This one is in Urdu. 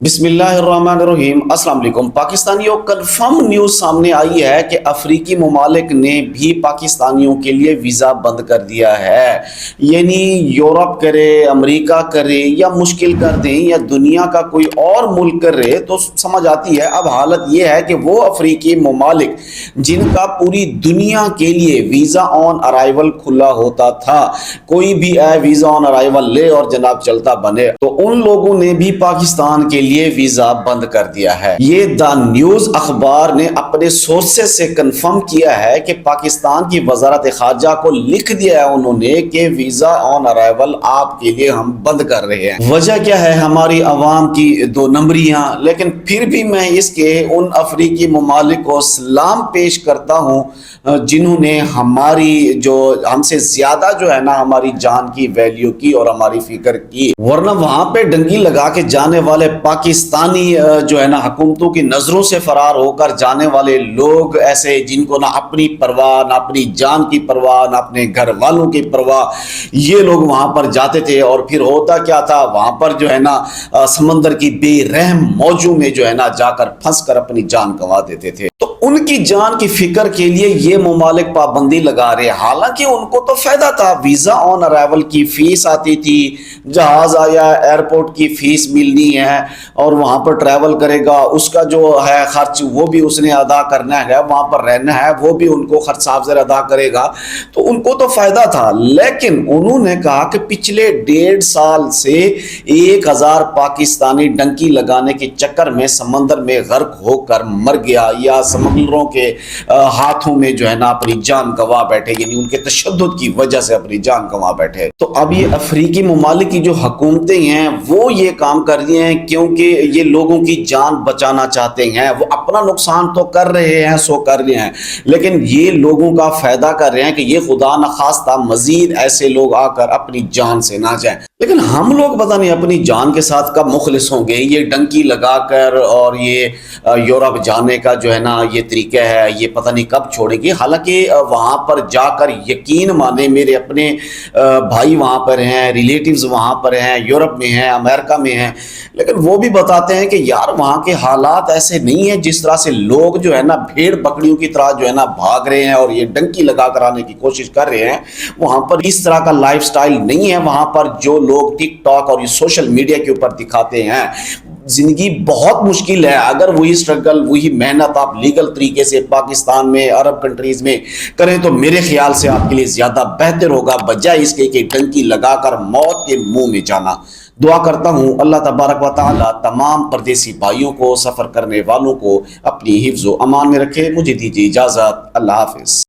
بسم اللہ الرحمن الرحیم۔ السلام علیکم پاکستانیوں، کنفرم نیوز سامنے آئی ہے کہ افریقی ممالک نے بھی پاکستانیوں کے لیے ویزا بند کر دیا ہے۔ یعنی یورپ کرے، امریکہ کرے یا مشکل کر دیں یا دنیا کا کوئی اور ملک کرے تو سمجھ آتی ہے۔ اب حالت یہ ہے کہ وہ افریقی ممالک جن کا پوری دنیا کے لیے ویزا آن ارائیول کھلا ہوتا تھا، کوئی بھی ویزا آن ارائیول لے اور جناب چلتا بنے، تو ان لوگوں نے بھی پاکستان کے لیے ویزا بند کر دیا ہے۔ یہ دا نیوز اخبار نے اپنے سورسز سے کنفرم کیا ہے کہ پاکستان کی وزارت خارجہ کو لکھ دیا ہے انہوں نے کہ ویزا آن ارائیول آپ کے لیے ہم بند کر رہے ہیں۔ وجہ کیا ہے؟ ہماری عوام کی دو نمبریاں۔ لیکن پھر بھی میں اس کے ان افریقی ممالک کو سلام پیش کرتا ہوں جنہوں نے ہم سے زیادہ جو ہے نا ہماری جان کی ویلیو کی اور ہماری فکر کی، ورنہ وہاں پہ ڈنگی لگا کے جانے والے پاکستانی جو ہے نا حکومتوں کی نظروں سے فرار ہو کر جانے والے لوگ، ایسے جن کو نہ اپنی پرواہ، نہ اپنی جان کی پرواہ، نہ اپنے گھر والوں کی پرواہ، یہ لوگ وہاں پر جاتے تھے اور پھر ہوتا کیا تھا، وہاں پر جو ہے نا سمندر کی بے رحم موجوں میں جو ہے نا جا کر پھنس کر اپنی جان گنوا دیتے تھے۔ تو ان کی جان کی فکر کے لیے یہ ممالک پابندی لگا رہے، حالانکہ ان کو تو فائدہ تھا۔ ویزا آن ارائیول کی فیس آتی تھی، جہاز آیا ایئرپورٹ کی فیس ملنی ہے اور وہاں پر ٹریول کرے گا، اس کا جو ہے خرچ وہ بھی اس نے ادا کرنا ہے، وہاں پر رہنا ہے وہ بھی ان کو خرچ صاحب سے ادا کرے گا، تو ان کو تو فائدہ تھا۔ لیکن انہوں نے کہا کہ پچھلے 1.5 سال سے 1000 پاکستانی ڈنکی لگانے کے چکر میں سمندر میں غرق ہو کر مر گیا یا سمندروں کے ہاتھوں میں جو ہے نا اپنی جان گنوا بیٹھے، یعنی ان کے تشدد کی وجہ سے اپنی جان گنوا بیٹھے۔ تو اب یہ افریقی ممالک کی جو حکومتیں ہیں وہ یہ کام کر رہی ہیں کیونکہ یہ لوگوں کی جان بچانا چاہتے ہیں۔ وہ اپنا نقصان تو کر رہے ہیں، سو کر رہے ہیں، لیکن یہ لوگوں کا فائدہ کر رہے ہیں کہ یہ خدا نخواستہ مزید ایسے لوگ آ کر اپنی جان سے نہ جائیں۔ لیکن ہم لوگ پتہ نہیں اپنی جان کے ساتھ کب مخلص ہوں گے۔ یہ ڈنکی لگا کر اور یہ یورپ جانے کا جو ہے نا یہ طریقہ ہے، یہ پتہ نہیں کب چھوڑیں گے۔ حالانکہ وہاں پر جا کر یقین مانے، میرے اپنے بھائی وہاں پر ہیں، ریلیٹیوز وہاں پر ہیں، یورپ میں ہیں، امریکہ میں ہیں، لیکن وہ بھی بتاتے ہیں کہ یار وہاں کے حالات ایسے نہیں ہیں جس طرح سے لوگ جو ہے نا بھیڑ بکریوں کی طرح جو ہے نا بھاگ رہے ہیں اور یہ ڈنکی لگا کر آنے کی کوشش کر رہے ہیں۔ وہاں پر اس طرح کا لائف سٹائل نہیں ہے۔ وہاں پر جو لوگ ٹک ٹاک اور سوشل میڈیا کے اوپر دکھاتے ہیں، زندگی بہت مشکل ہے۔ اگر وہی سٹرگل، وہی محنت آپ لیگل طریقے سے پاکستان میں، عرب کنٹریز میں کریں تو میرے خیال سے آپ کے لیے زیادہ بہتر ہوگا، بجائے اس کے کہ ڈنکی لگا کر موت کے منہ میں جانا۔ دعا کرتا ہوں اللہ تبارک و تعالی تمام پردیسی بھائیوں کو، سفر کرنے والوں کو اپنی حفظ و امان میں رکھے۔ مجھے دیجیے اجازت، اللہ حافظ۔